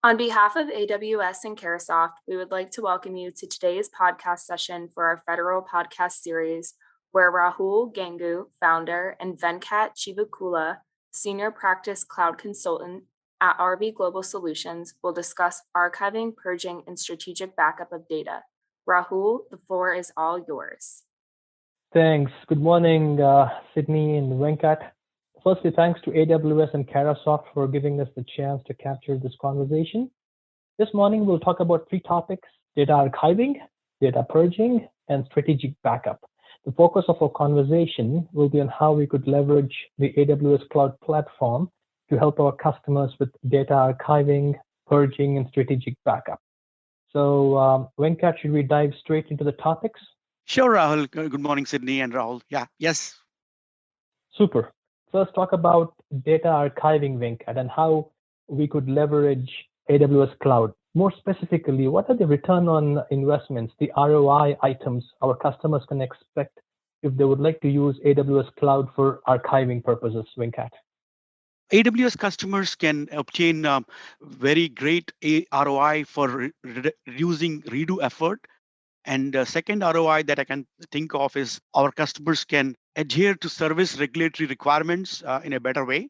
On behalf of AWS and Caresoft, we would like to welcome you to today's podcast session for our federal podcast series, where Rahul, Gangu, founder, and Venkat, Chivukula, senior practice cloud consultant at RB Global Solutions, will discuss archiving, purging, and strategic backup of data. Rahul, the floor is all yours. Thanks. Good morning, Sydney and Venkat. Firstly, thanks to AWS and Caresoft for giving us the chance to capture this conversation. This morning, we'll talk about three topics: data archiving, data purging, and strategic backup. The focus of our conversation will be on how we could leverage the AWS Cloud Platform to help our customers with data archiving, purging, and strategic backup. So, Venkat, should we dive straight into the topics? Sure, Rahul. Good morning, Sydney and Rahul. Yes. Super. First, talk about data archiving, Venkat, and how we could leverage AWS Cloud. More specifically, what are the return on investments, the ROI items our customers can expect if they would like to use AWS Cloud for archiving purposes, Venkat? AWS customers can obtain very great ROI for reducing redo effort. And the second ROI that I can think of is our customers can adhere to service regulatory requirements in a better way.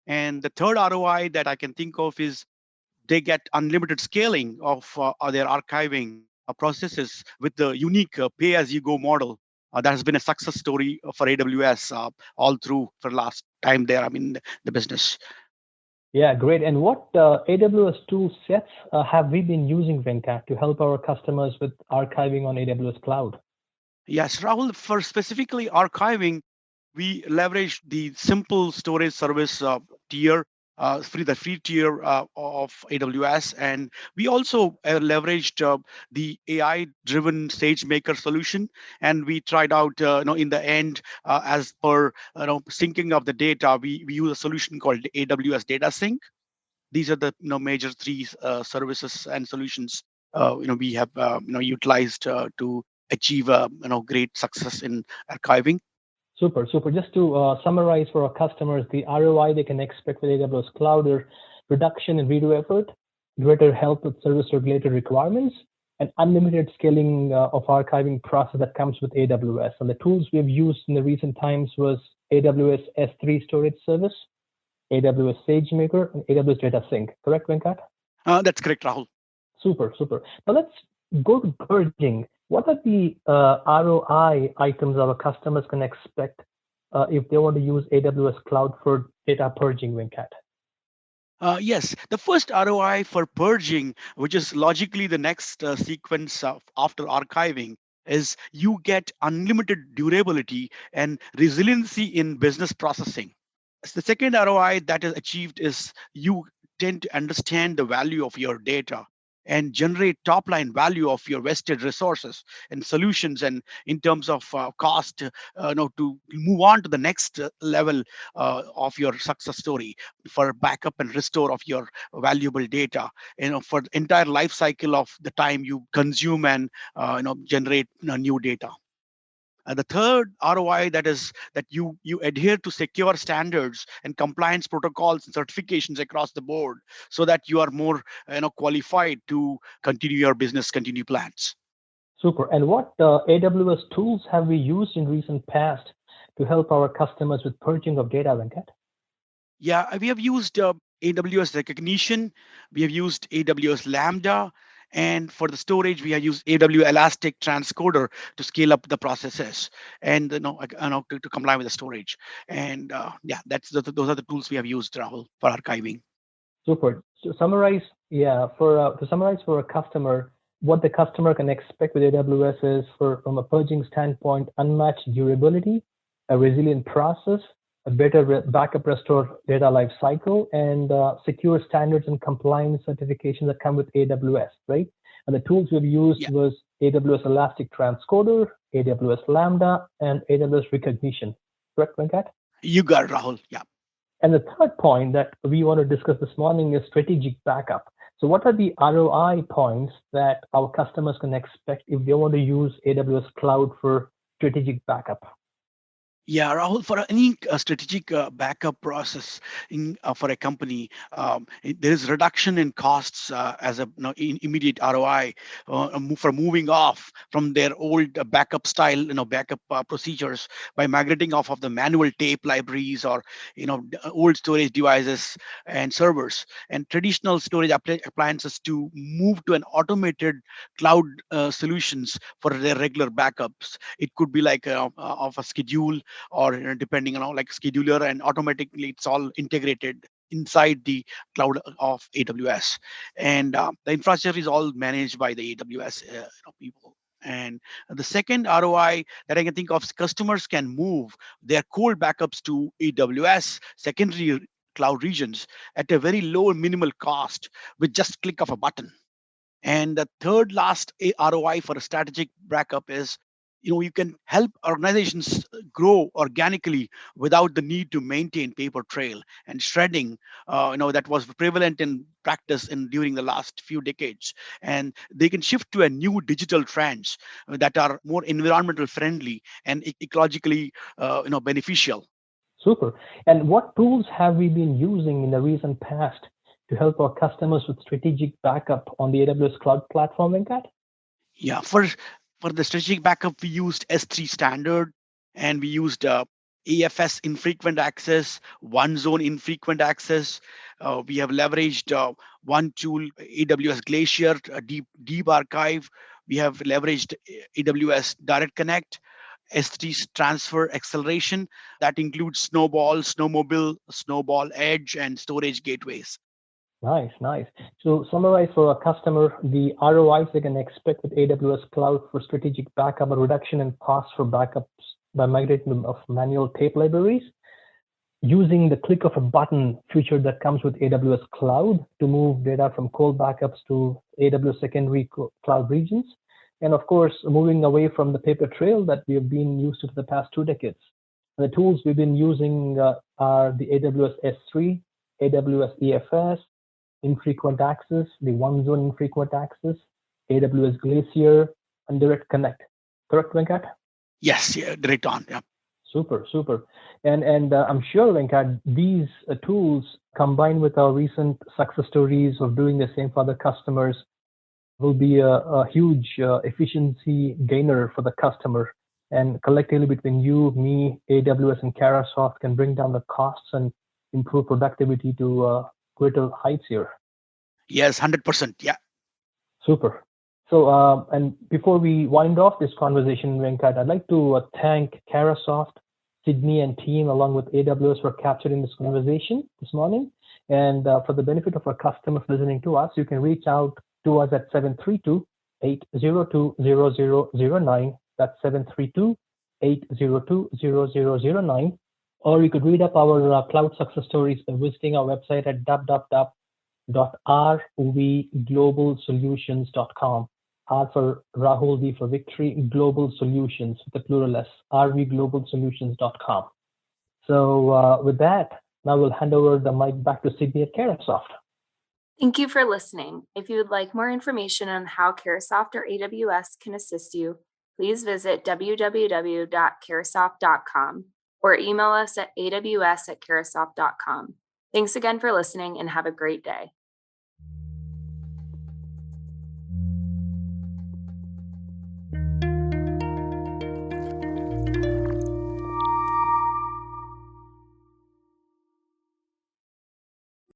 And the third ROI that I can think of is they get unlimited scaling of their archiving processes with the unique pay-as-you-go model. That has been a success story for AWS all through for last time there. I'm in the business. Yeah, great. And what AWS tool sets have we been using, Venkat, to help our customers with archiving on AWS Cloud? Yes, Rahul, for specifically archiving, we leverage the simple storage service tier, the free tier of AWS. And we also leveraged the AI-driven SageMaker solution. And we tried out, in the end, as per syncing of the data, we use a solution called AWS Data Sync. These are the major three services and solutions we have utilized to achieve great success in archiving. Super. Just to summarize for our customers, the ROI they can expect with AWS Cloud are reduction in redo effort, greater help with service related requirements, and unlimited scaling of archiving process that comes with AWS. And the tools we've used in the recent times was AWS S3 storage service, AWS SageMaker, and AWS Data Sync. Correct, Venkat? That's correct, Rahul. Super. Now let's go to purging. What are the ROI items our customers can expect if they want to use AWS Cloud for data purging, Venkat? Yes, the first ROI for purging, which is logically the next sequence after archiving, is you get unlimited durability and resiliency in business processing. The second ROI that is achieved is you tend to understand the value of your data and generate top line value of your vested resources and solutions, and in terms of cost to move on to the next level of your success story for backup and restore of your valuable data, for the entire life cycle of the time you consume and generate new data. The third ROI that is that you adhere to secure standards and compliance protocols and certifications across the board, so that you are more qualified to continue your business, continue plans. Super. And what AWS tools have we used in recent past to help our customers with purging of data, Venkat? Yeah, we have used AWS Recognition, we have used AWS Lambda, and for the storage, we have used AWS Elastic Transcoder to scale up the processes and to comply with the storage. And those are the tools we have used, Rahul, for archiving. Super. To summarize for a customer, what the customer can expect with AWS is, from a purging standpoint, unmatched durability, a resilient process, a better backup restore data life cycle, and secure standards and compliance certifications that come with AWS, right? And the tools we've used was AWS Elastic Transcoder, AWS Lambda, and AWS Recognition. Correct, Venkat? You got it, Rahul. Yeah. And the third point that we want to discuss this morning is strategic backup. So what are the ROI points that our customers can expect if they want to use AWS Cloud for strategic backup? Yeah, Rahul, for any strategic backup process for a company, there is reduction in costs as a immediate ROI for moving off from their old backup style, backup procedures by migrating off of the manual tape libraries or old storage devices and servers and traditional storage appliances to move to an automated cloud solutions for their regular backups. It could be like of a schedule or depending on like scheduler, and automatically it's all integrated inside the cloud of AWS, and the infrastructure is all managed by the AWS people. And the second ROI that I can think of is customers can move their cold backups to AWS secondary cloud regions at a very low minimal cost with just click of a button. And the third last ROI for a strategic backup is, you can help organizations grow organically without the need to maintain paper trail and shredding, that was prevalent in practice in during the last few decades. And they can shift to a new digital trends that are more environmental friendly and ecologically, beneficial. Super. And what tools have we been using in the recent past to help our customers with strategic backup on the AWS cloud platform, Venkat? Yeah, for the strategic backup, we used S3 standard, and we used AFS infrequent access, one zone infrequent access. We have leveraged one tool, AWS Glacier, deep archive. We have leveraged AWS Direct Connect, S3 transfer acceleration that includes Snowball, Snowmobile, Snowball Edge, and storage gateways. Nice, nice. So summarize for a customer the ROIs they can expect with AWS Cloud for strategic backup, a reduction in costs for backups by migrating them of manual tape libraries, using the click of a button feature that comes with AWS Cloud to move data from cold backups to AWS secondary cloud regions, and of course, moving away from the paper trail that we have been used to for the past 2 decades. And the tools we've been using are the AWS S3, AWS EFS, infrequent access, the one zone infrequent access, AWS Glacier, and Direct Connect. Correct, Venkat? Yes, yeah, direct on. Yeah. Super, super. And I'm sure, Venkat, these tools combined with our recent success stories of doing the same for other customers will be a huge efficiency gainer for the customer. And collectively between you, me, AWS, and Carahsoft can bring down the costs and improve productivity to greater heights here. Yes, 100%. Yeah. Super. So, and before we wind off this conversation, Venkat, I'd like to thank Carahsoft, Sydney, and team, along with AWS, for capturing this conversation this morning. And for the benefit of our customers listening to us, you can reach out to us at 732-802-0009. That's 732-802-0009. Or you could read up our cloud success stories by visiting our website at www.rvglobalsolutions.com. R for Rahul, V for Victory, Global Solutions, with the plural S, rvglobalsolutions.com. So with that, now we'll hand over the mic back to Sydney at Carahsoft. Thank you for listening. If you would like more information on how Carahsoft or AWS can assist you, please visit www.carahsoft.com or email us at aws@carahsoft.com. Thanks again for listening and have a great day.